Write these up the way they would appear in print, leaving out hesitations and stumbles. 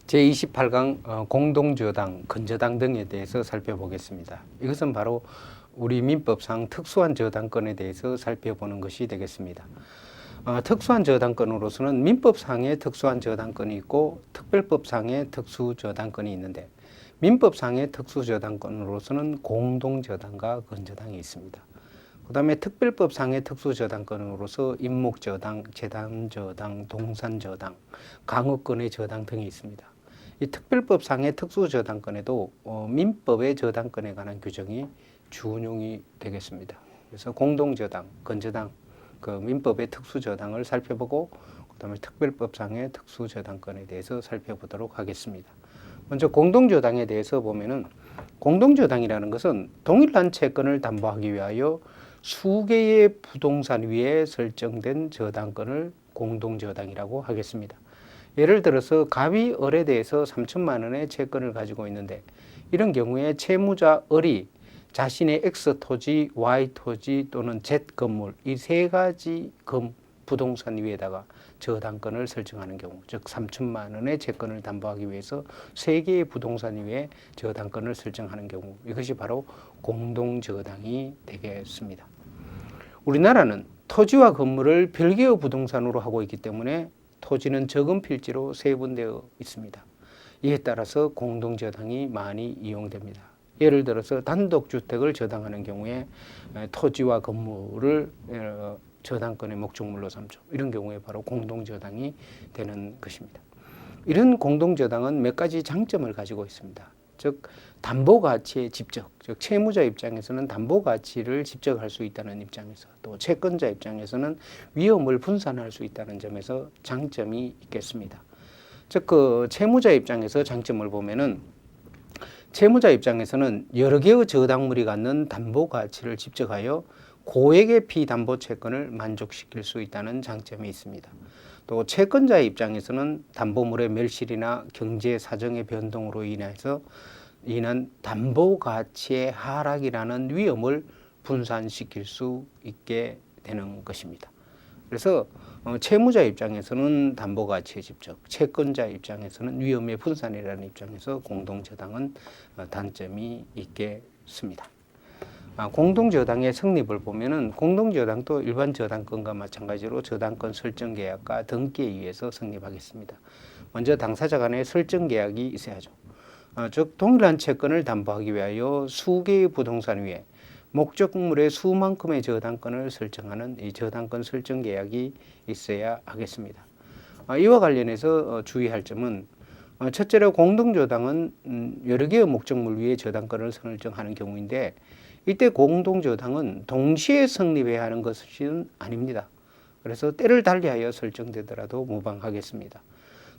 제28강 공동저당, 근저당 등에 대해서 살펴보겠습니다. 이것은 바로 우리 민법상 특수한 저당권에 대해서 살펴보는 것이 되겠습니다. 특수한 저당권으로서는 민법상의 특수한 저당권이 있고 특별법상의 특수저당권이 있는데, 민법상의 특수저당권으로서는 공동저당과 근저당이 있습니다. 그 다음에 특별법상의 특수저당권으로서 임목저당, 재단저당, 동산저당, 강업권의 저당 등이 있습니다. 이 특별법상의 특수저당권에도 민법의 저당권에 관한 규정이 준용이 되겠습니다. 그래서 공동저당, 근저당, 그 민법의 특수저당을 살펴보고 그 다음에 특별법상의 특수저당권에 대해서 살펴보도록 하겠습니다. 먼저 공동저당에 대해서 보면은, 공동저당이라는 것은 동일한 채권을 담보하기 위하여 수개의 부동산 위에 설정된 저당권을 공동저당이라고 하겠습니다. 예를 들어서 갑이 을에 대해서 3천만 원의 채권을 가지고 있는데, 이런 경우에 채무자 을이 자신의 X 토지, Y 토지 또는 Z 건물, 이 세 가지 부동산 위에다가 저당권을 설정하는 경우, 즉 3천만 원의 채권을 담보하기 위해서 세 개의 부동산 위에 저당권을 설정하는 경우, 이것이 바로 공동저당이 되겠습니다. 우리나라는 토지와 건물을 별개의 부동산으로 하고 있기 때문에 토지는 적은 필지로 세분되어 있습니다. 이에 따라서 공동저당이 많이 이용됩니다. 예를 들어서 단독주택을 저당하는 경우에 토지와 건물을 저당권의 목적물로 삼죠. 이런 경우에 바로 공동저당이 되는 것입니다. 이런 공동저당은 몇 가지 장점을 가지고 있습니다. 즉 담보가치의 집적, 즉 채무자 입장에서는 담보가치를 집적할 수 있다는 입장에서, 또 채권자 입장에서는 위험을 분산할 수 있다는 점에서 장점이 있겠습니다. 즉 그 채무자 입장에서 장점을 보면은, 채무자 입장에서는 여러 개의 저당물이 갖는 담보가치를 집적하여 고액의 피담보 채권을 만족시킬 수 있다는 장점이 있습니다. 또 채권자의 입장에서는 담보물의 멸실이나 경제 사정의 변동으로 인한 담보 가치의 하락이라는 위험을 분산시킬 수 있게 되는 것입니다. 그래서 채무자 입장에서는 담보 가치의 집적, 채권자 입장에서는 위험의 분산이라는 입장에서 공동저당은 단점이 있겠습니다. 공동저당의 성립을 보면은, 공동저당도 일반 저당권과 마찬가지로 저당권 설정 계약과 등기에 의해서 성립하겠습니다. 먼저 당사자 간의 설정 계약이 있어야죠. 즉 동일한 채권을 담보하기 위하여 수개의 부동산 위에 목적물의 수만큼의 저당권을 설정하는 이 저당권 설정 계약이 있어야 하겠습니다. 이와 관련해서 주의할 점은, 첫째로 공동저당은 여러 개의 목적물 위에 저당권을 설정하는 경우인데, 이때 공동저당은 동시에 성립해야 하는 것은 아닙니다. 그래서 때를 달리하여 설정되더라도 무방하겠습니다.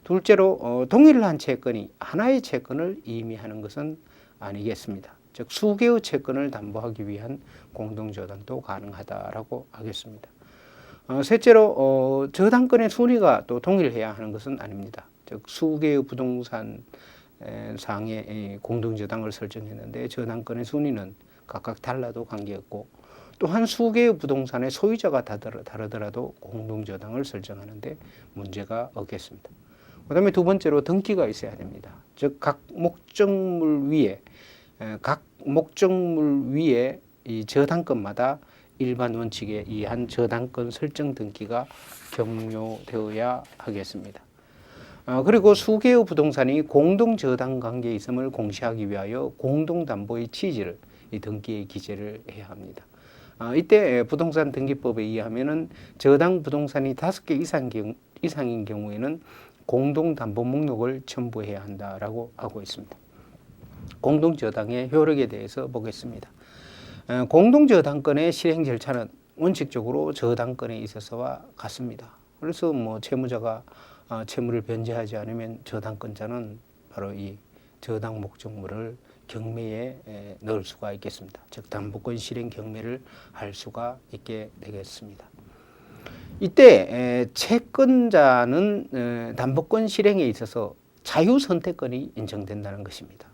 둘째로 동일한 채권이 하나의 채권을 의미하는 것은 아니겠습니다. 즉 수개의 채권을 담보하기 위한 공동저당도 가능하다라고 하겠습니다. 셋째로 저당권의 순위가 또 동일해야 하는 것은 아닙니다. 즉 수개의 부동산 상에 공동저당을 설정했는데 저당권의 순위는 각각 달라도 관계없고, 또한 수개의 부동산의 소유자가 다르더라도 공동저당을 설정하는데 문제가 없겠습니다. 그 다음에 두 번째로 등기가 있어야 됩니다. 즉 각 목적물 위에 이 저당권마다 일반 원칙에 의한 저당권 설정 등기가 경료되어야 하겠습니다. 그리고 수개의 부동산이 공동저당 관계에 있음을 공시하기 위하여 공동담보의 취지를 이 등기에 기재를 해야 합니다. 이때 부동산 등기법에 의하면은 저당 부동산이 5개 이상인 경우에는 공동담보 목록을 첨부해야 한다라고 하고 있습니다. 공동저당의 효력에 대해서 보겠습니다. 공동저당권의 실행 절차는 원칙적으로 저당권에 있어서와 같습니다. 그래서 채무자가 채무를 변제하지 않으면 저당권자는 바로 이 저당 목적물을 경매에 넣을 수가 있겠습니다. 즉 담보권 실행 경매를 할 수가 있게 되겠습니다. 이때 채권자는 담보권 실행에 있어서 자유선택권이 인정된다는 것입니다.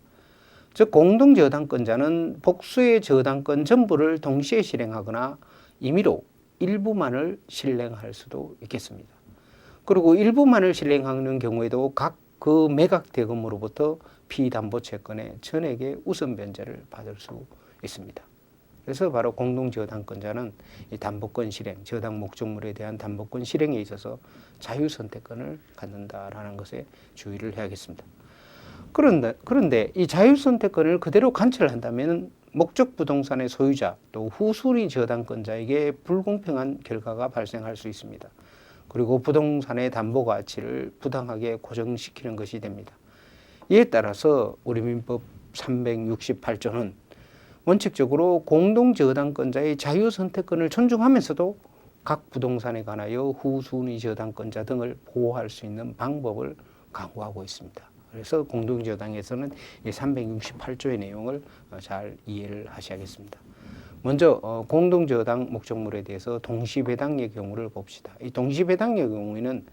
즉 공동저당권자는 복수의 저당권 전부를 동시에 실행하거나 임의로 일부만을 실행할 수도 있겠습니다. 그리고 일부만을 실행하는 경우에도 각 그 매각 대금으로부터 피담보채권의 전액의 우선 변제를 받을 수 있습니다. 그래서 바로 공동저당권자는 이 담보권 실행, 저당 목적물에 대한 담보권 실행에 있어서 자유선택권을 갖는다라는 것에 주의를 해야겠습니다. 그런데 이 자유선택권을 그대로 관철한다면 목적 부동산의 소유자 또 후순위 저당권자에게 불공평한 결과가 발생할 수 있습니다. 그리고 부동산의 담보 가치를 부당하게 고정시키는 것이 됩니다. 이에 따라서 우리 민법 368조는 원칙적으로 공동저당권자의 자유선택권을 존중하면서도 각 부동산에 관하여 후순위 저당권자 등을 보호할 수 있는 방법을 강구하고 있습니다. 그래서 공동저당에서는 이 368조의 내용을 잘 이해를 하셔야겠습니다. 먼저 공동저당 목적물에 대해서 동시배당의 경우를 봅시다. 이 동시배당의 경우에는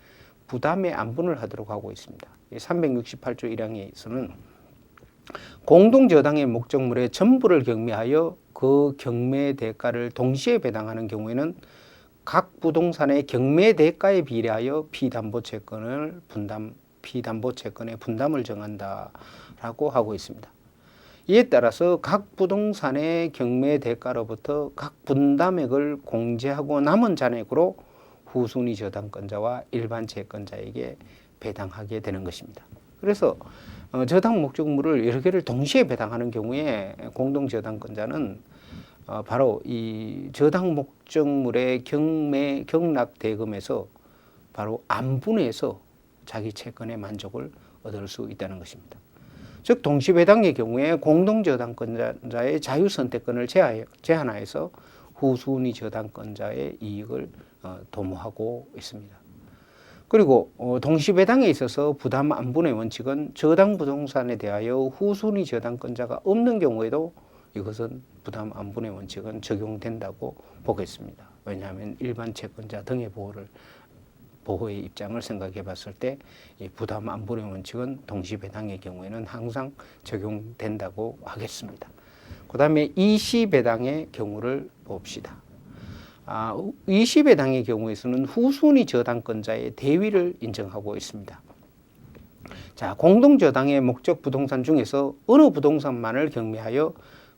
부담의 안분을 하도록 하고 있습니다. 368조 1항에서는 공동저당의 목적물의 전부를 경매하여 그 경매 대가를 동시에 배당하는 경우에는 각 부동산의 경매 대가에 비례하여 피담보채권의 분담을 정한다라고 하고 있습니다. 이에 따라서 각 부동산의 경매 대가로부터 각 분담액을 공제하고 남은 잔액으로 후순위 저당권자와 일반 채권자에게 배당하게 되는 것입니다. 그래서 저당 목적물을 여러 개를 동시에 배당하는 경우에 공동저당권자는 바로 이 저당 목적물의 경락 대금에서 바로 안분해서 자기 채권의 만족을 얻을 수 있다는 것입니다. 즉 동시배당의 경우에 공동저당권자의 자유선택권을 제한하여서 후순위 저당권자의 이익을 도모하고 있습니다. 그리고 동시배당에 있어서 부담 안분의 원칙은 저당 부동산에 대하여 후순위 저당권자가 없는 경우에도 이것은 부담 안분의 원칙은 적용된다고 보겠습니다. 왜냐하면 일반 채권자 등의 보호의 입장을 생각해 봤을 때 이 부담 안분의 원칙은 동시배당의 경우에는 항상 적용된다고 하겠습니다. 그 다음에 이시배당의 경우를 봅시다. 이시배당의 경우에서는 후순위 저당권자의 대위를 인정하고 있습니다. 자, 공동저당의 목적 부동산 중에서 어느 부동산만을 경매하여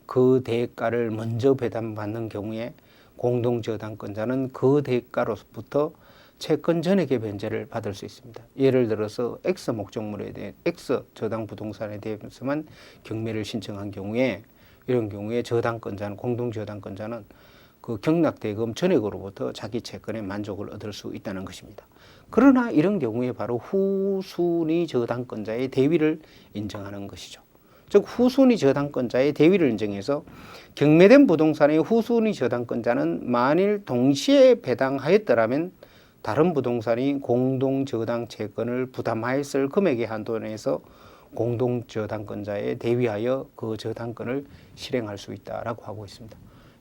그 대가를 먼저 배당받는 경우에 공동저당권자는 그 대가로부터 채권 전액의 변제를 받을 수 있습니다. 예를 들어서 X 목적물에 대해 X 저당 부동산에 대해서만 경매를 신청한 경우에 이런 경우에 저당권자는 공동저당권자는 그 경락대금 전액으로부터 자기 채권의 만족을 얻을 수 있다는 것입니다. 그러나 이런 경우에 바로 후순위 저당권자의 대위를 인정하는 것이죠. 즉 후순위 저당권자의 대위를 인정해서 경매된 부동산의 후순위 저당권자는 만일 동시에 배당하였더라면 다른 부동산이 공동저당 채권을 부담하였을 금액의 한도 내에서 공동저당권자에 대위하여 그 저당권을 실행할 수 있다라고 하고 있습니다.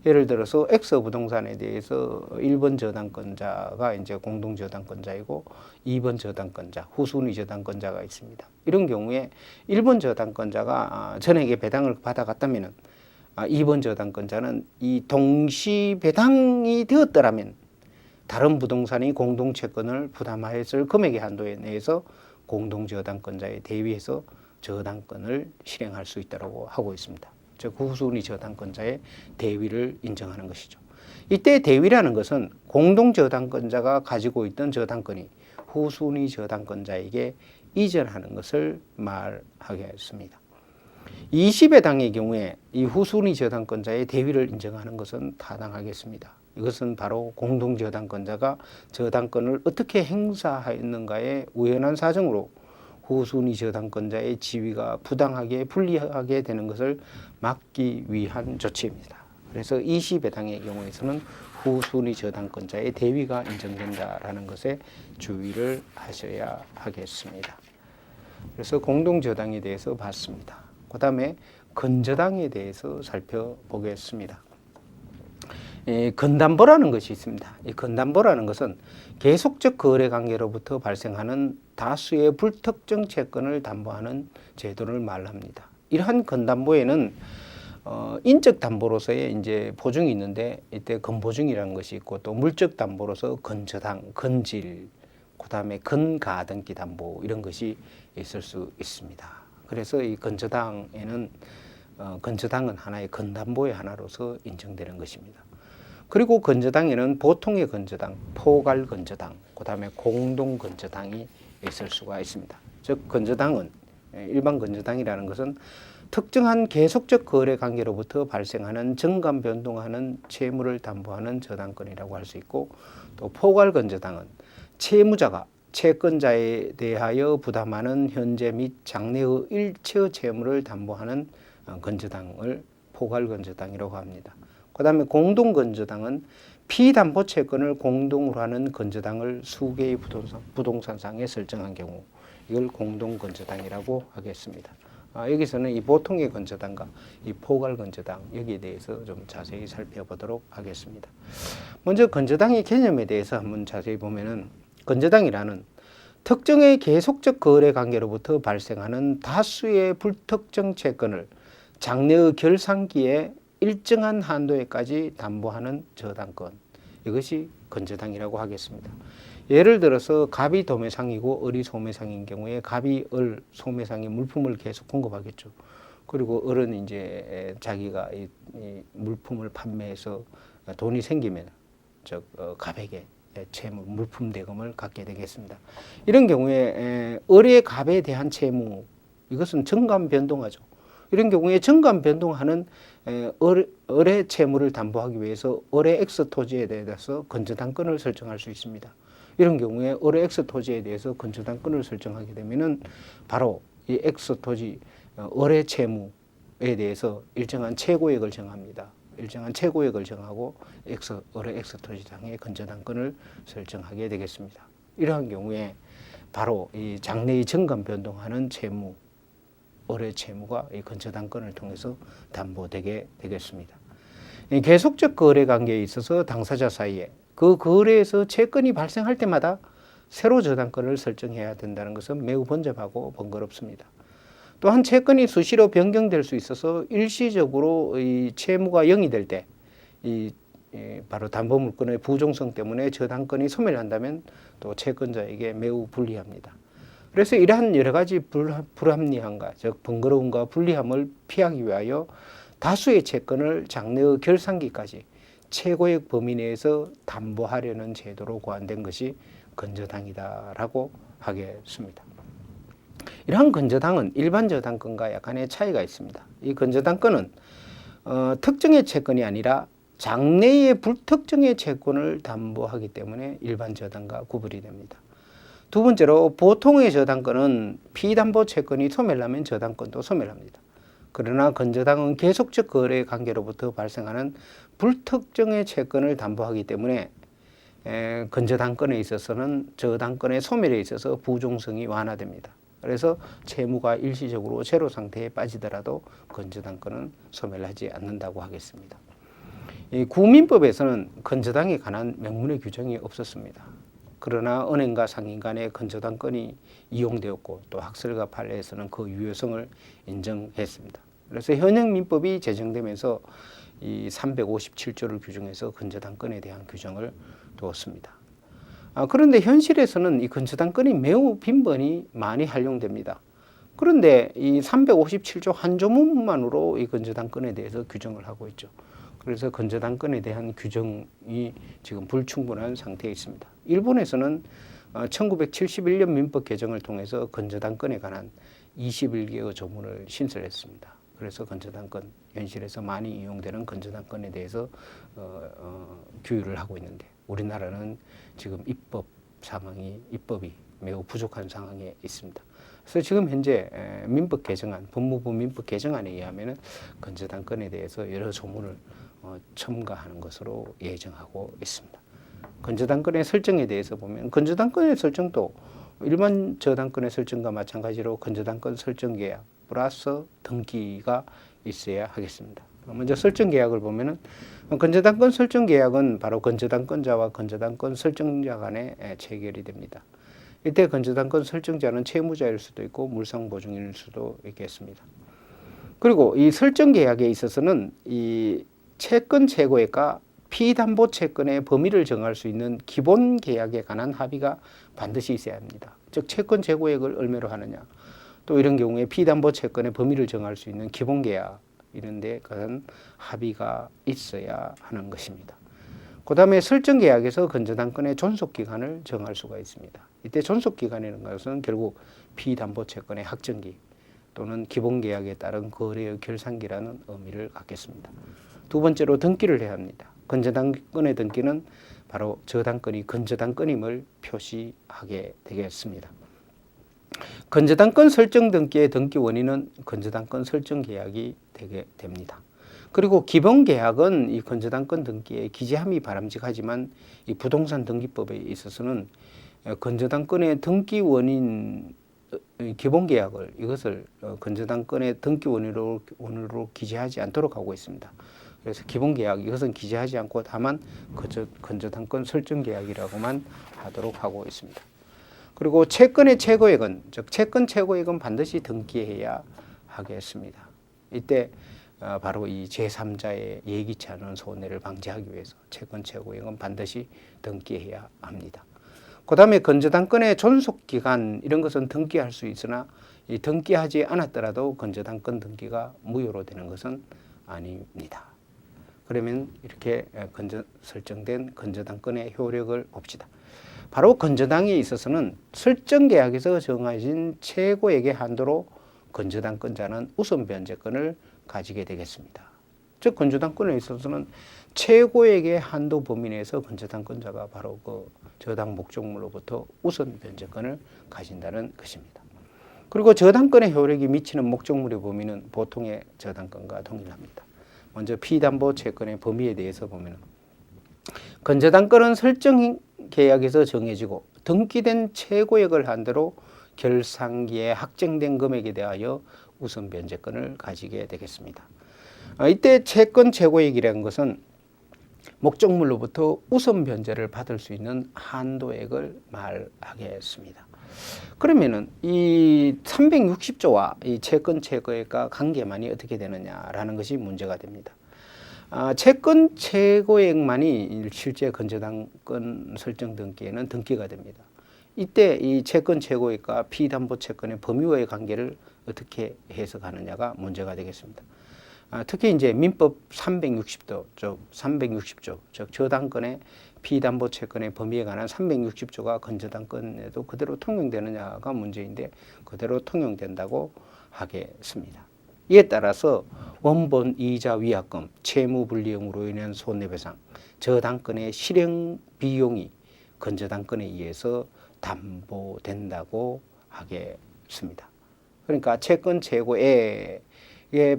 예를 들어서 X 부동산에 대해서 1번 저당권자가 이제 공동저당권자이고 2번 저당권자, 후순위 저당권자가 있습니다. 이런 경우에 1번 저당권자가 전액의 배당을 받아갔다면 2번 저당권자는 이 동시 배당이 되었더라면 다른 부동산이 공동채권을 부담하였을 금액의 한도에 내에서 공동저당권자에 대위해서 저당권을 실행할 수 있다고 하고 있습니다. 즉 후순위 저당권자의 대위를 인정하는 것이죠. 이때 대위라는 것은 공동저당권자가 가지고 있던 저당권이 후순위 저당권자에게 이전하는 것을 말하게 했습니다. 20배당의 경우에 이 후순위 저당권자의 대위를 인정하는 것은 타당하겠습니다. 이것은 바로 공동저당권자가 저당권을 어떻게 행사하였는가의 우연한 사정으로 후순위 저당권자의 지위가 부당하게 불리하게 되는 것을 막기 위한 조치입니다. 그래서 20배당의 경우에서는 후순위 저당권자의 대위가 인정된다라는 것에 주의를 하셔야 하겠습니다. 그래서 공동저당에 대해서 봤습니다. 그 다음에 건저당에 대해서 살펴보겠습니다. 건담보라는 것이 있습니다. 이 건담보라는 것은 계속적 거래 관계로부터 발생하는 다수의 불특정 채권을 담보하는 제도를 말합니다. 이러한 건담보에는 인적 담보로서의 이제 보증이 있는데 이때 건보증이라는 것이 있고 또 물적 담보로서 건저당, 건질, 그다음에 근가등기 담보 이런 것이 있을 수 있습니다. 그래서 이 건저당에는 건저당은 하나의 건담보의 하나로서 인정되는 것입니다. 그리고 건저당에는 보통의 건저당, 포괄 건저당, 그다음에 공동 건저당이 있을 수가 있습니다. 즉 건저당은 일반 건저당이라는 것은 특정한 계속적 거래 관계로부터 발생하는 정감 변동하는 채무를 담보하는 저당권이라고 할 수 있고, 또 포괄 건저당은 채무자가 채권자에 대하여 부담하는 현재 및 장래의 일체 채무를 담보하는 건저당을 포괄 건저당이라고 합니다. 그 다음에 공동 건저당은 피담보 채권을 공동으로 하는 건저당을 수개의 부동산상에 설정한 경우, 이걸 공동 건저당이라고 하겠습니다. 여기서는 이 보통의 건저당과 이 포괄 건저당 여기에 대해서 좀 자세히 살펴보도록 하겠습니다. 먼저 건저당의 개념에 대해서 한번 자세히 보면은, 건저당이라는 특정의 계속적 거래 관계로부터 발생하는 다수의 불특정 채권을 장래의 결산기에 일정한 한도에까지 담보하는 저당권, 이것이 건저당이라고 하겠습니다. 예를 들어서 갑이 도매상이고 을이 소매상인 경우에 갑이 을, 소매상이 물품을 계속 공급하겠죠. 그리고 을은 이제 자기가 이 물품을 판매해서 돈이 생기면 갑에게 채무, 물품 대금을 갖게 되겠습니다. 이런 경우에 을의 갑에 대한 채무, 이것은 정감 변동하죠. 이런 경우에 정감 변동하는 을의 채무를 담보하기 위해서 을의 X 토지에 대해서 건저당권을 설정할 수 있습니다. 이런 경우에 을의 X 토지에 대해서 건저당권을 설정하게 되면은 바로 이 X 토지 을의 채무에 대해서 일정한 최고액을 정합니다. 일정한 최고액을 정하고 을의 X 토지상의 건저당권을 설정하게 되겠습니다. 이러한 경우에 바로 이 장래의 정감 변동하는 채무, 을의 채무가 이 건저당권을 통해서 담보되게 되겠습니다. 이 계속적 거래 관계에 있어서 당사자 사이에 그 거래에서 채권이 발생할 때마다 새로 저당권을 설정해야 된다는 것은 매우 번잡하고 번거롭습니다. 또한 채권이 수시로 변경될 수 있어서 일시적으로 이 채무가 0이 될 때 바로 담보물권의 부종성 때문에 저당권이 소멸한다면 또 채권자에게 매우 불리합니다. 그래서 이러한 여러 가지 불합리함과 즉 번거로움과 불리함을 피하기 위하여 다수의 채권을 장래의 결산기까지 최고액 범위 내에서 담보하려는 제도로 고안된 것이 건저당이다라고 하겠습니다. 이러한 건저당은 일반 저당권과 약간의 차이가 있습니다. 이 건저당권은 특정의 채권이 아니라 장래의 불특정의 채권을 담보하기 때문에 일반 저당과 구분이 됩니다. 두 번째로 보통의 저당권은 피담보 채권이 소멸하면 저당권도 소멸합니다. 그러나 건저당은 계속적 거래 관계로부터 발생하는 불특정의 채권을 담보하기 때문에 건저당권에 있어서는 저당권의 소멸에 있어서 부종성이 완화됩니다. 그래서 채무가 일시적으로 제로 상태에 빠지더라도 건저당권은 소멸하지 않는다고 하겠습니다. 이 구민법에서는 건저당에 관한 명문의 규정이 없었습니다. 그러나 은행과 상인 간의 건저당권이 이용되었고 또 학설과 판례에서는 그 유효성을 인정했습니다. 그래서 현행 민법이 제정되면서 이 357조를 규정해서 건저당권에 대한 규정을 두었습니다. 그런데 현실에서는 이 건저당권이 매우 빈번히 많이 활용됩니다. 그런데 이 357조 한 조문만으로 이 건저당권에 대해서 규정을 하고 있죠. 그래서 건저당권에 대한 규정이 지금 불충분한 상태에 있습니다. 일본에서는 1971년 민법 개정을 통해서 건저당권에 관한 21개의 조문을 신설했습니다. 그래서 건저당권, 현실에서 많이 이용되는 건저당권에 대해서 규율을 하고 있는데, 우리나라는 지금 입법이 매우 부족한 상황에 있습니다. 그래서 지금 현재 민법 개정안, 법무부 민법 개정안에 의하면 건저당권에 대해서 여러 조문을 첨가하는 것으로 예정하고 있습니다. 건저당권의 설정에 대해서 보면 건저당권의 설정도 일반 저당권의 설정과 마찬가지로 건저당권 설정 계약 플러스 등기가 있어야 하겠습니다. 먼저 설정 계약을 보면은 건저당권 설정 계약은 바로 건저당권자와 건저당권 설정자 간에 체결이 됩니다. 이때 건저당권 설정자는 채무자일 수도 있고 물상보증인일 수도 있겠습니다. 그리고 이 설정 계약에 있어서는 이 채권 최고액과 피담보채권의 범위를 정할 수 있는 기본 계약에 관한 합의가 반드시 있어야 합니다. 즉 채권 재고액을 얼마로 하느냐, 또 이런 경우에 피담보채권의 범위를 정할 수 있는 기본 계약 이런 데 관한 합의가 있어야 하는 것입니다. 그 다음에 설정 계약에서 건저당권의 존속 기간을 정할 수가 있습니다. 이때 존속 기간이라는 것은 결국 피담보채권의 확정기 또는 기본 계약에 따른 거래의 결산기라는 의미를 갖겠습니다. 두 번째로 등기를 해야 합니다. 건저당권의 등기는 바로 저당권이 건저당권임을 표시하게 되겠습니다. 건저당권 설정 등기의 등기 원인은 건저당권 설정 계약이 되게 됩니다. 그리고 기본 계약은 이 건저당권 등기에 기재함이 바람직하지만 이 부동산 등기법에 있어서는 건저당권의 등기 원인 기본 계약을 이것을 건저당권의 등기 원인으로 기재하지 않도록 하고 있습니다. 그래서 기본 계약 이것은 기재하지 않고 다만 건저당권 설정 계약이라고만 하도록 하고 있습니다. 그리고 채권의 최고액은 즉 채권 최고액은 반드시 등기해야 하겠습니다. 이때 바로 이 제3자의 예기치 않은 손해를 방지하기 위해서 채권 최고액은 반드시 등기해야 합니다. 그 다음에 건저당권의 존속기간 이런 것은 등기할 수 있으나 이 등기하지 않았더라도 건저당권 등기가 무효로 되는 것은 아닙니다. 그러면 이렇게 설정된 건저당권의 효력을 봅시다. 바로 건저당에 있어서는 설정 계약에서 정해진 최고액의 한도로 건저당권자는 우선 변제권을 가지게 되겠습니다. 즉 건저당권에 있어서는 최고액의 한도 범위 내에서 건저당권자가 바로 그 저당 목적물로부터 우선 변제권을 가진다는 것입니다. 그리고 저당권의 효력이 미치는 목적물의 범위는 보통의 저당권과 동일합니다. 먼저 피담보 채권의 범위에 대해서 보면 건저당권은 설정 계약에서 정해지고 등기된 최고액을 한도로 결산기에 확정된 금액에 대하여 우선 변제권을 가지게 되겠습니다. 이때 채권 최고액이라는 것은 목적물로부터 우선 변제를 받을 수 있는 한도액을 말하겠습니다. 그러면은 이 360조와 이 채권 최고액과 관계만이 어떻게 되느냐라는 것이 문제가 됩니다. 채권 최고액만이 실제 건저당권 설정 등기에는 등기가 됩니다. 이때 이 채권 최고액과 피담보 채권의 범위와의 관계를 어떻게 해석하느냐가 문제가 되겠습니다. 특히 이제 민법 360조, 즉 저당권의 피담보 채권의 범위에 관한 360조가 건저당권에도 그대로 통용되느냐가 문제인데 그대로 통용된다고 하겠습니다. 이에 따라서 원본 이자 위약금, 채무 불이행으로 인한 손해배상, 저당권의 실행 비용이 건저당권에 의해서 담보된다고 하겠습니다. 그러니까 채권 최고액에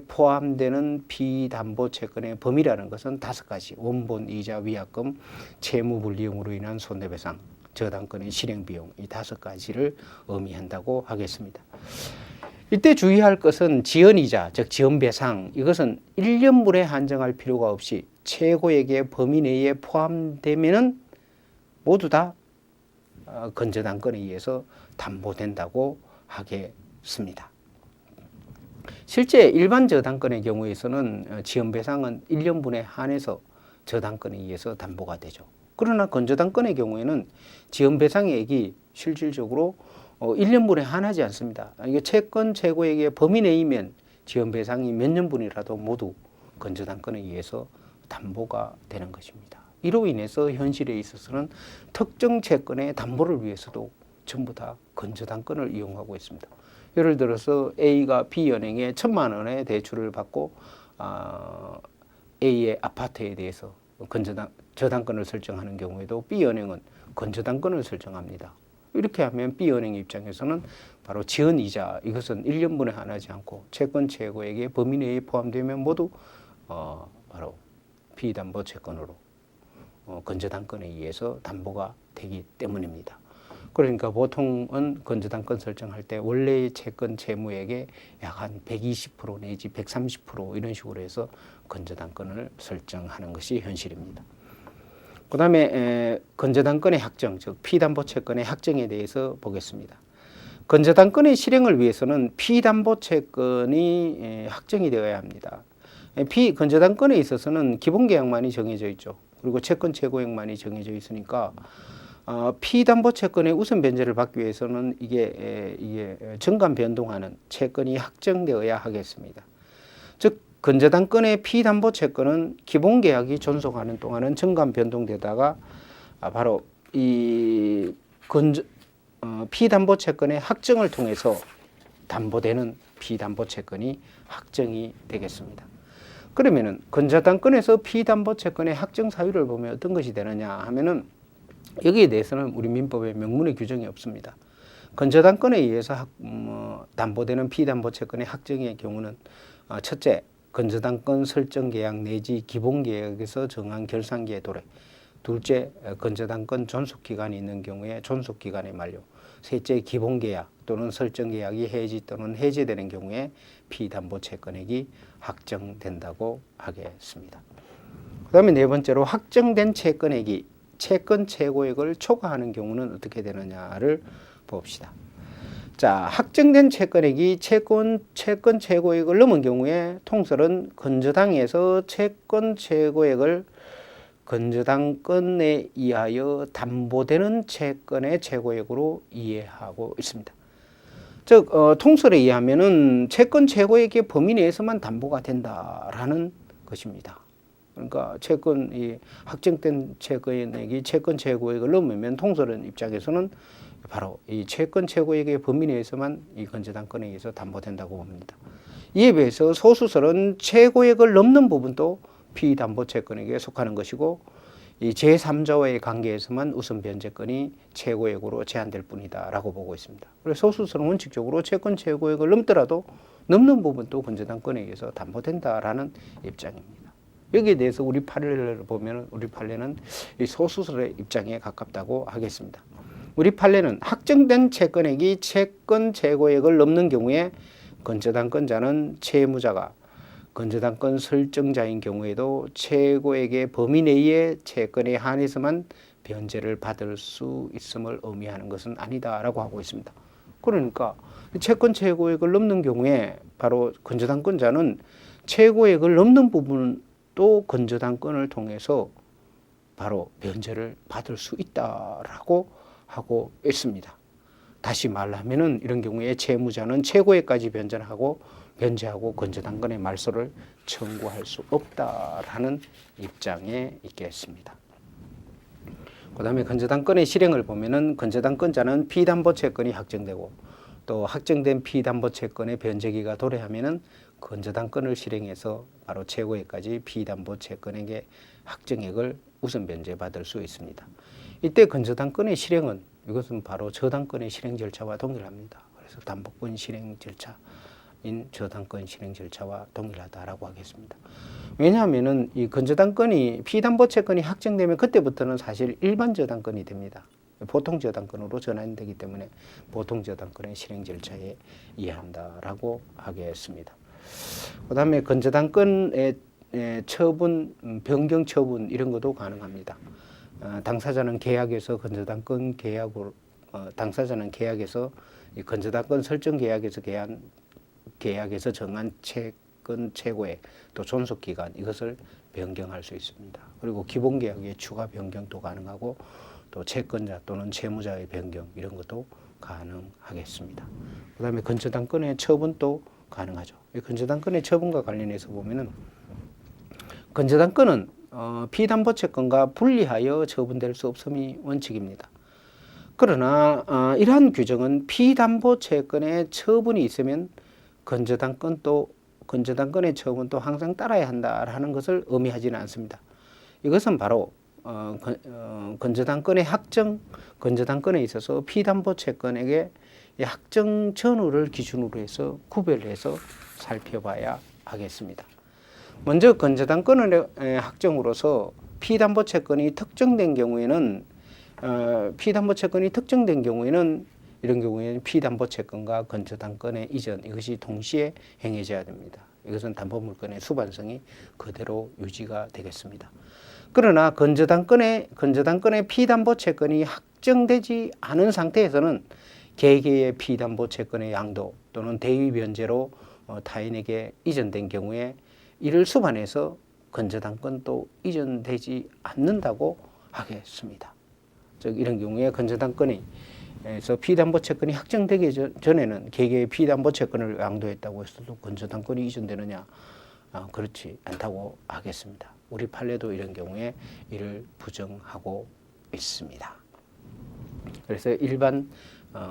포함되는 피담보 채권의 범위라는 것은 5가지, 원본 이자 위약금, 채무 불이행으로 인한 손해배상, 저당권의 실행 비용 이 5가지를 의미한다고 하겠습니다. 이때 주의할 것은 지연이자 즉 지연배상 이것은 1년물에 한정할 필요가 없이 최고액의 범위 내에 포함되면은 모두 다 건저당권에 의해서 담보된다고 하겠습니다. 실제 일반 저당권의 경우에서는 지연배상은 1년분에 한해서 저당권에 의해서 담보가 되죠. 그러나 건저당권의 경우에는 지연배상액이 실질적으로 1년분에 한하지 않습니다. 이게 채권 최고액의 범위 내이면 지연배상이 몇 년분이라도 모두 건저당권에 의해서 담보가 되는 것입니다. 이로 인해서 현실에 있어서는 특정 채권의 담보를 위해서도 전부 다 건저당권을 이용하고 있습니다. 예를 들어서 A가 B은행에 1,000만 원의 대출을 받고 A의 아파트에 대해서 저당권을 설정하는 경우에도 B은행은 건저당권을 설정합니다. 이렇게 하면 B은행 입장에서는 바로 지연이자 이것은 1년분에 한하지 않고 채권 최고액의 범위 내에 포함되면 모두 바로 피담보 채권으로 건저당권에 의해서 담보가 되기 때문입니다. 그러니까 보통은 건저당권 설정할 때 원래의 채권 채무액의 약 한 120% 내지 130% 이런 식으로 해서 건저당권을 설정하는 것이 현실입니다. 그 다음에 건저당권의 확정, 즉 피담보 채권의 확정에 대해서 보겠습니다. 건저당권의 실행을 위해서는 피담보 채권이 확정이 되어야 합니다. 건저당권에 있어서는 기본계약만이 정해져 있죠. 그리고 채권 최고액만이 정해져 있으니까 피담보 채권의 우선 변제를 받기 위해서는 이게 정간 변동하는 채권이 확정되어야 하겠습니다. 즉 건저당권의 피담보 채권은 기본 계약이 존속하는 동안은 정간 변동되다가 바로 이 피담보 채권의 확정을 통해서 담보되는 피담보 채권이 확정이 되겠습니다. 그러면은 건저당권에서 피담보 채권의 확정 사유를 보면 어떤 것이 되느냐 하면은 여기에 대해서는 우리 민법에 명문의 규정이 없습니다. 건저당권에 의해서 담보되는 피담보 채권의 확정의 경우는 첫째, 건저당권 설정 계약 내지 기본 계약에서 정한 결산기의 도래. 둘째, 건저당권 존속 기간이 있는 경우에 존속 기간의 만료. 셋째, 기본 계약 또는 설정 계약이 해지 또는 해제되는 경우에 피담보 채권액이 확정된다고 하겠습니다. 그다음에 네 번째로 확정된 채권액이 채권 최고액을 초과하는 경우는 어떻게 되느냐를 봅시다. 자, 확정된 채권액이 채권 최고액을 넘은 경우에 통설은 건저당에서 채권 최고액을 건저당권에 의하여 담보되는 채권의 최고액으로 이해하고 있습니다. 즉 통설에 의하면은 채권 최고액의 범위 내에서만 담보가 된다라는 것입니다. 그러니까 채권이 확정된 채권액이 채권 최고액을 넘으면 통설은 입장에서는 바로 이 채권 최고액의 범위 내에서만 이 건저당권에 의해서 담보된다고 봅니다. 이에 비해서 소수설은 최고액을 넘는 부분도 피담보 채권액에 속하는 것이고 이 제3자와의 관계에서만 우선 변제권이 최고액으로 제한될 뿐이다라고 보고 있습니다. 그래서 소수설은 원칙적으로 채권 최고액을 넘더라도 넘는 부분도 건저당권에 의해서 담보된다라는 입장입니다. 여기에 대해서 우리 판례를 보면 우리 판례는 이 소수설의 입장에 가깝다고 하겠습니다. 우리 판례는 확정된 채권액이 채권 최고액을 넘는 경우에 건저당권자는 채무자가 건저당권 설정자인 경우에도 최고액의 범위 내의 채권에 한해서만 변제를 받을 수 있음을 의미하는 것은 아니다라고 하고 있습니다. 그러니까 채권 최고액을 넘는 경우에 바로 건저당권자는 최고액을 넘는 부분도 건저당권을 통해서 바로 변제를 받을 수 있다라고 하고 있습니다. 다시 말하면은 이런 경우에 채무자는 최고액까지 변제하고 건저당권의 말소를 청구할 수 없다라는 입장에 있겠습니다. 그다음에 건저당권의 실행을 보면은 건저당권자는 피담보 채권이 확정되고 또 확정된 피담보 채권의 변제기가 도래하면은 건저당권을 실행해서 바로 최고액까지 피담보 채권에게 확정액을 우선 변제받을 수 있습니다. 이때 건저당권의 실행은 이것은 바로 저당권의 실행 절차와 동일합니다. 그래서 담보권 실행 절차인 저당권 실행 절차와 동일하다라고 하겠습니다. 왜냐하면은 이 건저당권이 피담보 채권이 확정되면 그때부터는 사실 일반 저당권이 됩니다. 보통 저당권으로 전환되기 때문에 보통 저당권의 실행 절차에 이해한다라고 하겠습니다. 그다음에 건저당권의 처분, 변경 처분 이런 것도 가능합니다. 당사자는 계약에서 건저당권 계약으로 당사자는 계약에서 이 건저당권 설정 계약에서 정한 채권 최고액 또 존속 기간 이것을 변경할 수 있습니다. 그리고 기본 계약의 추가 변경도 가능하고 또 채권자 또는 채무자의 변경 이런 것도 가능하겠습니다. 그다음에 건저당권의 처분도 가능하죠. 이 건저당권의 처분과 관련해서 보면은 건저당권은 피담보 채권과 분리하여 처분될 수 없음이 원칙입니다. 그러나 이러한 규정은 피담보 채권의 처분이 있으면 건저당권의 처분도 항상 따라야 한다라는 것을 의미하지는 않습니다. 이것은 바로 건저당권의 건저당권에 있어서 피담보 채권에게 확정 전후를 기준으로 해서 구별해서 살펴봐야 하겠습니다. 먼저 건저당권의 확정으로서 피담보 채권이 특정된 경우에는 이런 경우에는 피담보 채권과 건저당권의 이전 이것이 동시에 행해져야 됩니다. 이것은 담보물권의 수반성이 그대로 유지가 되겠습니다. 그러나 건저당권의 피담보 채권이 확정되지 않은 상태에서는 개개의 피담보 채권의 양도 또는 대위 변제로 타인에게 이전된 경우에 이를 수반해서 건저당권도 이전되지 않는다고 하겠습니다. 즉 이런 경우에 건저당권에서 피담보채권이 확정되기 전에는 개개의 피담보채권을 양도했다고 해서도 건저당권이 이전되느냐? 그렇지 않다고 하겠습니다. 우리 판례도 이런 경우에 이를 부정하고 있습니다. 그래서 일반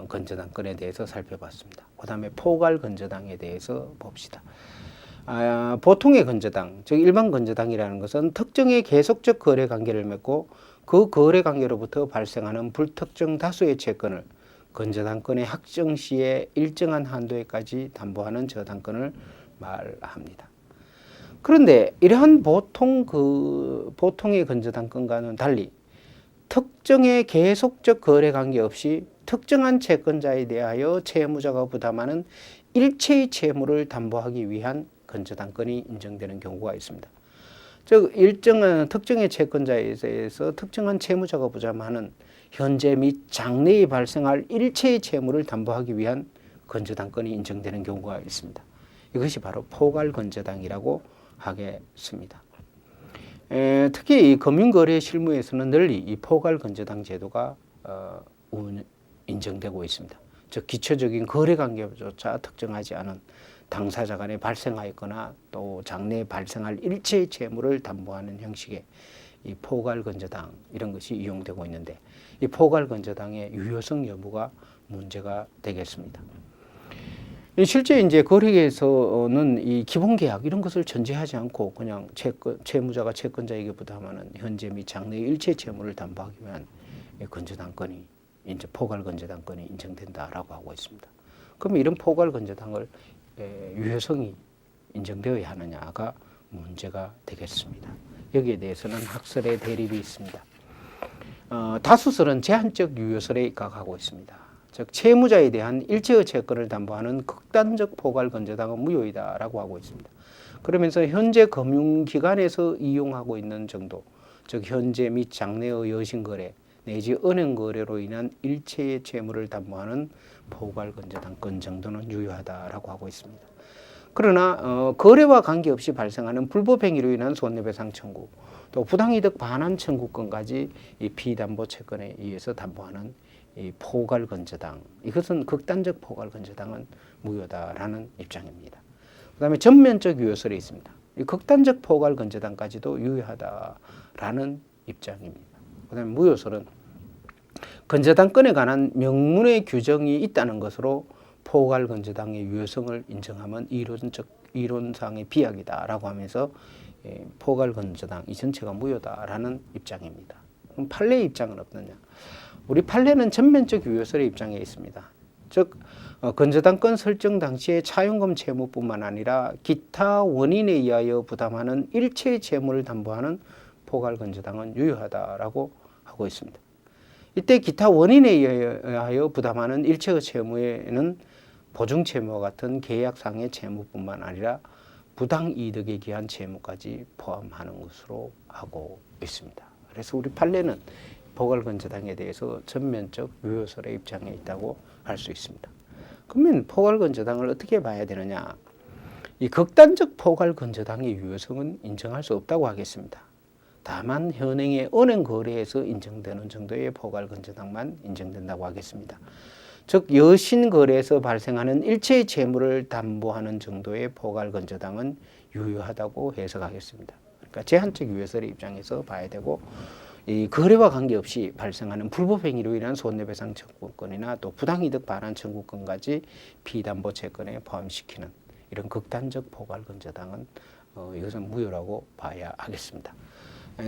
건저당권에 대해서 살펴봤습니다. 그 다음에 포괄 건저당에 대해서 봅시다. 보통의 건저당, 즉 일반 건저당이라는 것은 특정의 계속적 거래 관계를 맺고 그 거래 관계로부터 발생하는 불특정 다수의 채권을 건저당권의 확정 시에 일정한 한도에까지 담보하는 저당권을 말합니다. 그런데 이러한 보통의 건저당권과는 달리 특정의 계속적 거래 관계 없이 특정한 채권자에 대하여 채무자가 부담하는 일체의 채무를 담보하기 위한 건저당권이 인정되는 경우가 있습니다. 즉 일정한 특정의 채권자에 대해서 특정한 채무자가 부담하는 현재 및 장래에 발생할 일체의 채무를 담보하기 위한 건저당권이 인정되는 경우가 있습니다. 이것이 바로 포괄 건저당이라고 하겠습니다. 특히 이 금융거래 실무에서는 널리 이 포괄 건저당 제도가 인정되고 있습니다. 즉 기초적인 거래 관계조차 특정하지 않은 당사자 간에 발생하였거나 또 장래에 발생할 일체의 채무를 담보하는 형식의 이 포괄 건저당 이런 것이 이용되고 있는데 이 포괄 건저당의 유효성 여부가 문제가 되겠습니다. 실제 이제 거래에서는 이 기본 계약 이런 것을 전제하지 않고 그냥 채무자가 채권자에게 부담하는 현재 및 장래의 일체 채무를 담보하기 위한 건저당권이 이제 포괄 건저당권이 인정된다라고 하고 있습니다. 그럼 이런 포괄 건저당을 유효성이 인정되어야 하느냐가 문제가 되겠습니다. 여기에 대해서는 학설의 대립이 있습니다. 다수설은 제한적 유효설에 입각하고 있습니다. 즉 채무자에 대한 일체의 채권을 담보하는 극단적 포괄 건저당은 무효이다라고 하고 있습니다. 그러면서 현재 금융기관에서 이용하고 있는 정도, 즉 현재 및 장래의 여신거래 내지 은행거래로 인한 일체의 채무를 담보하는 포괄 건저당권 정도는 유효하다라고 하고 있습니다. 그러나 거래와 관계없이 발생하는 불법행위로 인한 손해배상 청구, 또 부당이득 반환 청구권까지 이 피담보 채권에 의해서 담보하는 이 포괄 건저당, 이것은 극단적 포괄 건저당은 무효다라는 입장입니다. 그다음에 전면적 유효설이 있습니다. 이 극단적 포괄 건저당까지도 유효하다라는 입장입니다. 그다음에 무효설은 건저당권에 관한 명문의 규정이 있다는 것으로 포괄 건저당의 유효성을 인정하면 이론상의 비약이다라고 하면서 포괄 건저당 이 전체가 무효다라는 입장입니다. 그럼 판례의 입장은 어떠냐? 우리 판례는 전면적 유효설의 입장에 있습니다. 즉 건저당권 설정 당시에 차용금 채무뿐만 아니라 기타 원인에 의하여 부담하는 일체의 채무를 담보하는 포괄 건저당은 유효하다라고 하고 있습니다. 이때 기타 원인에 의하여 부담하는 일체의 채무에는 보증채무와 같은 계약상의 채무뿐만 아니라 부당이득에 기한 채무까지 포함하는 것으로 하고 있습니다. 그래서 우리 판례는 포괄 건저당에 대해서 전면적 유효설의 입장에 있다고 할 수 있습니다. 그러면 포괄 건저당을 어떻게 봐야 되느냐? 이 극단적 포괄 건저당의 유효성은 인정할 수 없다고 하겠습니다. 다만 현행의 은행 거래에서 인정되는 정도의 포괄 건저당만 인정된다고 하겠습니다. 즉 여신 거래에서 발생하는 일체의 채무를 담보하는 정도의 포괄 건저당은 유효하다고 해석하겠습니다. 그러니까 제한적 유효설의 입장에서 봐야 되고 이 거래와 관계없이 발생하는 불법 행위로 인한 손해배상 청구권이나 또 부당이득 반환 청구권까지 피담보 채권에 포함시키는 이런 극단적 포괄 건저당은 이것은 무효라고 봐야 하겠습니다.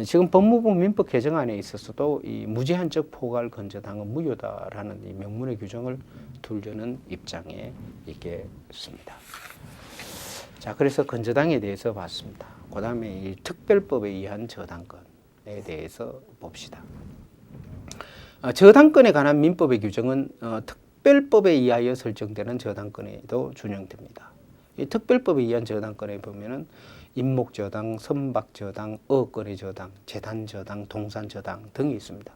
지금 법무부 민법 개정안에 있어서도 이 무제한적 포괄 건저당은 무효다라는 이 명문의 규정을 두려는 입장에 있겠습니다. 자, 그래서 건저당에 대해서 봤습니다. 그 다음에 이 특별법에 의한 저당권에 대해서 봅시다. 저당권에 관한 민법의 규정은 특별법에 의하여 설정되는 저당권에도 준용됩니다. 이 특별법에 의한 저당권에 보면은 임목저당, 선박저당, 어권의 저당, 재단저당, 동산저당 등이 있습니다.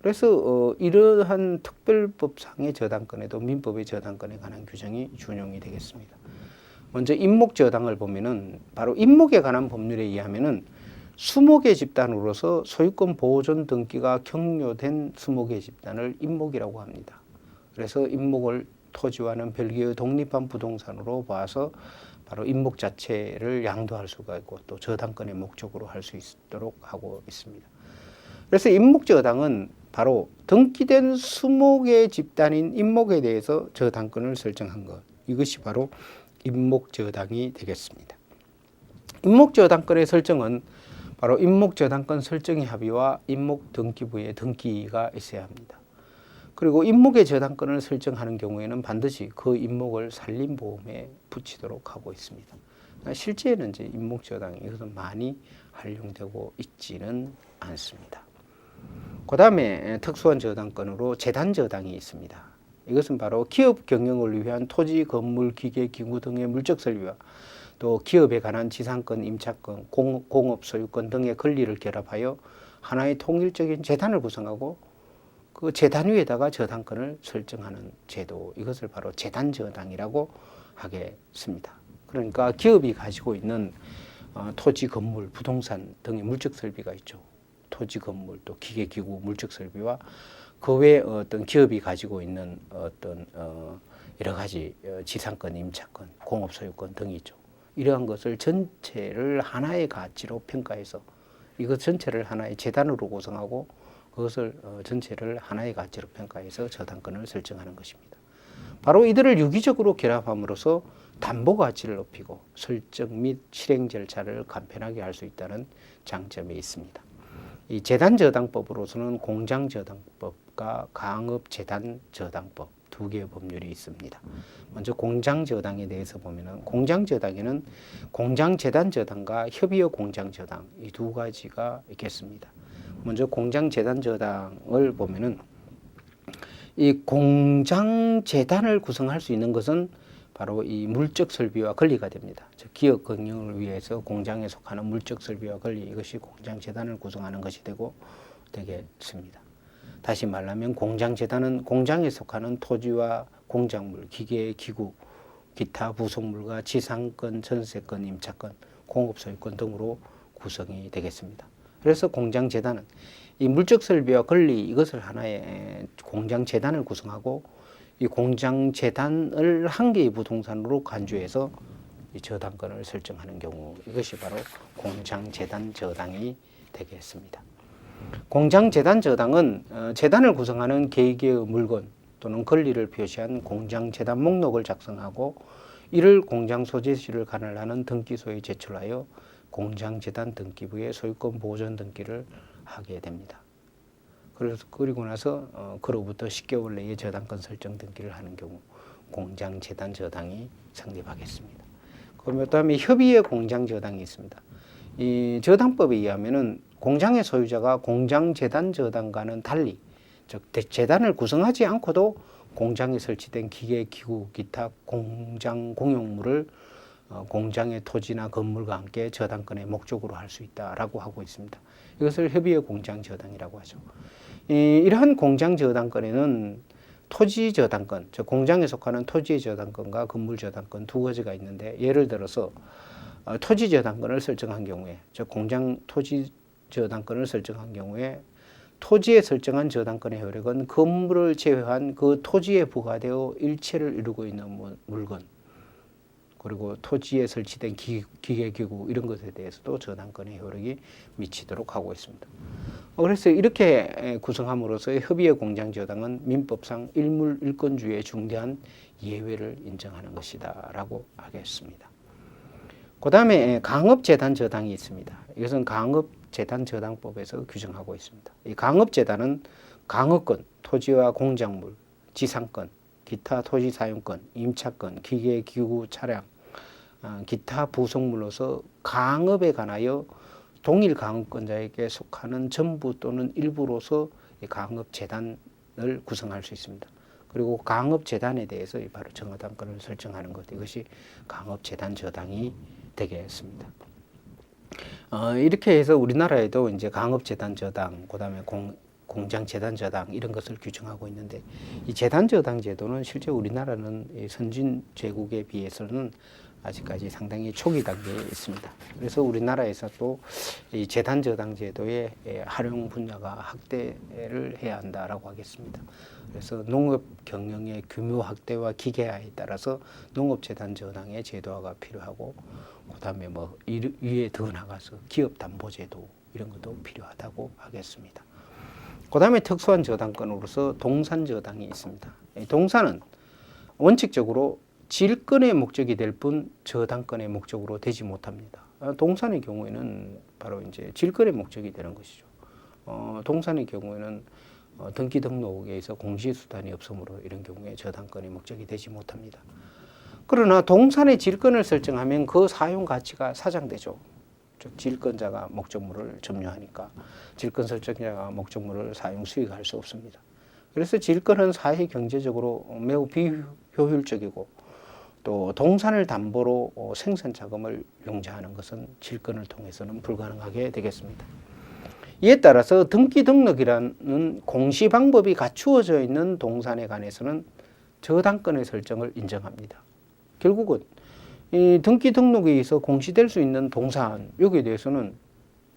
그래서 이러한 특별법상의 저당권에도 민법의 저당권에 관한 규정이 준용이 되겠습니다. 먼저 임목저당을 보면은 바로 임목에 관한 법률에 의하면은 수목의 집단으로서 소유권 보존 등기가 격려된 수목의 집단을 임목이라고 합니다. 그래서 임목을 토지와는 별개의 독립한 부동산으로 봐서 바로 임목 자체를 양도할 수가 있고 또 저당권의 목적으로 할 수 있도록 하고 있습니다. 그래서 임목저당은 바로 등기된 수목의 집단인 임목에 대해서 저당권을 설정한 것, 이것이 바로 임목저당이 되겠습니다. 임목저당권의 설정은 바로 임목저당권 설정의 합의와 임목등기부의 등기가 있어야 합니다. 그리고 임목의 저당권을 설정하는 경우에는 반드시 그 임목을 산림보험에 붙이도록 하고 있습니다. 실제는 이제 임목저당이 이것은 많이 활용되고 있지는 않습니다. 그 다음에 특수한 저당권으로 재단저당이 있습니다. 이것은 바로 기업 경영을 위한 토지, 건물, 기계, 기구 등의 물적 설비와 또 기업에 관한 지상권, 임차권, 공업 소유권 등의 권리를 결합하여 하나의 통일적인 재단을 구성하고 그 재단 위에다가 저당권을 설정하는 제도, 이것을 바로 재단저당이라고 하겠습니다. 그러니까 기업이 가지고 있는 토지, 건물, 부동산 등의 물적 설비가 있죠. 토지, 건물, 또 기계, 기구, 물적 설비와 그 외에 어떤 기업이 가지고 있는 어떤 여러 가지 지상권, 임차권, 공업 소유권 등이 있죠. 이러한 것을 전체를 하나의 가치로 평가해서 이것 전체를 하나의 재단으로 구성하고 그것을 전체를 하나의 가치로 평가해서 저당권을 설정하는 것입니다. 바로 이들을 유기적으로 결합함으로써 담보 가치를 높이고 설정 및 실행 절차를 간편하게 할 수 있다는 장점이 있습니다. 이 재단저당법으로서는 공장저당법과 강업재단저당법 두 개의 법률이 있습니다. 먼저 공장저당에 대해서 보면은 공장저당에는 공장재단저당과 협의의 공장저당 이 두 가지가 있겠습니다. 먼저 공장재단저당을 보면은 이 공장재단을 구성할 수 있는 것은 바로 이 물적 설비와 권리가 됩니다. 즉 기업 경영을 위해서 공장에 속하는 물적 설비와 권리, 이것이 공장재단을 구성하는 것이 되겠습니다. 다시 말하면 공장재단은 공장에 속하는 토지와 공작물, 기계, 기구, 기타 부속물과 지상권, 전세권, 임차권, 공업소유권 등으로 구성이 되겠습니다. 그래서 공장재단은 이 물적 설비와 권리, 이것을 하나의 공장재단을 구성하고 이 공장재단을 한 개의 부동산으로 간주해서 이 저당권을 설정하는 경우, 이것이 바로 공장재단저당이 되겠습니다. 공장재단저당은 재단을 구성하는 개개의 물건 또는 권리를 표시한 공장재단 목록을 작성하고 이를 공장 소재지를 관할하는 등기소에 제출하여 공장재단 등기부에 소유권 보존 등기를 하게 됩니다. 그리고 나서 그로부터 10개월 내에 저당권 설정 등기를 하는 경우 공장재단저당이 성립하겠습니다. 그다음에 협의의 공장저당이 있습니다. 이 저당법에 의하면은 공장의 소유자가 공장재단저당과는 달리 즉 재단을 구성하지 않고도 공장에 설치된 기계, 기구, 기타 공장 공용물을 공장의 토지나 건물과 함께 저당권의 목적으로 할 수 있다라고 하고 있습니다. 이것을 협의의 공장저당이라고 하죠. 이러한 공장저당권에는 토지저당권, 즉 공장에 속하는 토지의 저당권과 건물저당권 두 가지가 있는데 예를 들어서 토지저당권을 설정한 경우에, 즉 공장 토지저당권을 설정한 경우에 토지에 설정한 저당권의 효력은 건물을 제외한 그 토지에 부과되어 일체를 이루고 있는 물건 그리고 토지에 설치된 기계, 기구 이런 것에 대해서도 저당권의 효력이 미치도록 하고 있습니다. 그래서 이렇게 구성함으로써 협의의 공장저당은 민법상 일물 일권주의의 중대한 예외를 인정하는 것이다 라고 하겠습니다. 그 다음에 강업재단저당이 있습니다. 이것은 강업재단저당법에서 규정하고 있습니다. 이 강업재단은 강업권, 토지와 공작물, 지상권, 기타 토지 사용권, 임차권, 기계, 기구, 차량, 기타 부속물로서 강업에 관하여 동일 강업권자에게 속하는 전부 또는 일부로서 강업재단을 구성할 수 있습니다. 그리고 강업재단에 대해서 바로 정하당권을 설정하는 것, 이것이 강업재단저당이 되겠습니다. 이렇게 해서 우리나라에도 이제 강업재단저당, 그다음에 공장재단저당 이런 것을 규정하고 있는데 이 재단저당 제도는 실제 우리나라는 선진 제국에 비해서는 아직까지 상당히 초기 단계에 있습니다. 그래서 우리나라에서 또 이 재단 저당 제도의 활용 분야가 확대를 해야 한다라고 하겠습니다. 그래서 농업 경영의 규모 확대와 기계화에 따라서 농업 재단 저당의 제도화가 필요하고, 그다음에 뭐 위에 더 나가서 기업 담보 제도 이런 것도 필요하다고 하겠습니다. 그다음에 특수한 저당권으로서 동산 저당이 있습니다. 동산은 원칙적으로 질권의 목적이 될 뿐 저당권의 목적으로 되지 못합니다. 동산의 경우에는 바로 이제 질권의 목적이 되는 것이죠. 동산의 경우에는 등기 등록에서 공시수단이 없으므로 이런 경우에 저당권의 목적이 되지 못합니다. 그러나 동산의 질권을 설정하면 그 사용 가치가 사장되죠. 즉 질권자가 목적물을 점유하니까 질권 설정자가 목적물을 사용 수익할 수 없습니다. 그래서 질권은 사회 경제적으로 매우 비효율적이고, 또 동산을 담보로 생산 자금을 융자하는 것은 질권을 통해서는 불가능하게 되겠습니다. 이에 따라서 등기 등록이라는 공시 방법이 갖추어져 있는 동산에 관해서는 저당권의 설정을 인정합니다. 결국은 이 등기 등록에 의해서 공시될 수 있는 동산, 여기에 대해서는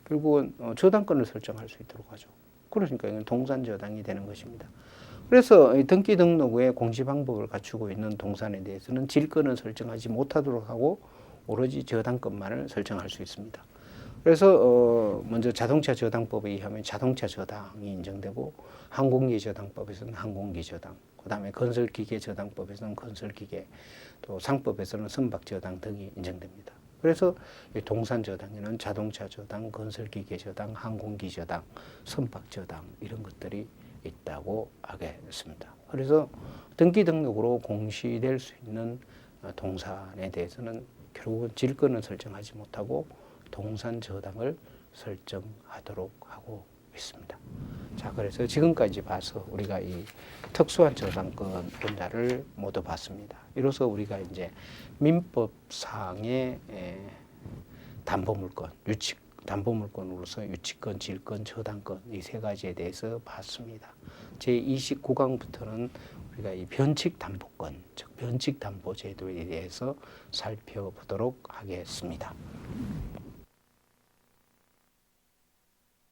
결국은 저당권을 설정할 수 있도록 하죠. 그러니까 이건 동산 저당이 되는 것입니다. 그래서 등기 등록 후에 공시 방법을 갖추고 있는 동산에 대해서는 질권을 설정하지 못하도록 하고 오로지 저당권만을 설정할 수 있습니다. 그래서 먼저 자동차 저당법에 의하면 자동차 저당이 인정되고, 항공기 저당법에서는 항공기 저당, 그다음에 건설기계 저당법에서는 건설기계, 또 상법에서는 선박 저당 등이 인정됩니다. 그래서 동산 저당에는 자동차 저당, 건설기계 저당, 항공기 저당, 선박 저당 이런 것들이 있다고 하겠습니다. 그래서 등기 등록으로 공시될 수 있는 동산에 대해서는 결국은 질권을 설정하지 못하고 동산 저당을 설정하도록 하고 있습니다. 자, 그래서 지금까지 봐서 우리가 이 특수한 저당권 분야를 모두 봤습니다. 이로써 우리가 이제 민법상의 담보물권, 담보물권으로서 유치권, 질권, 저당권 이 세 가지에 대해서 봤습니다. 제29강부터는 우리가 이 변칙담보권, 즉 변칙담보제도에 대해서 살펴보도록 하겠습니다.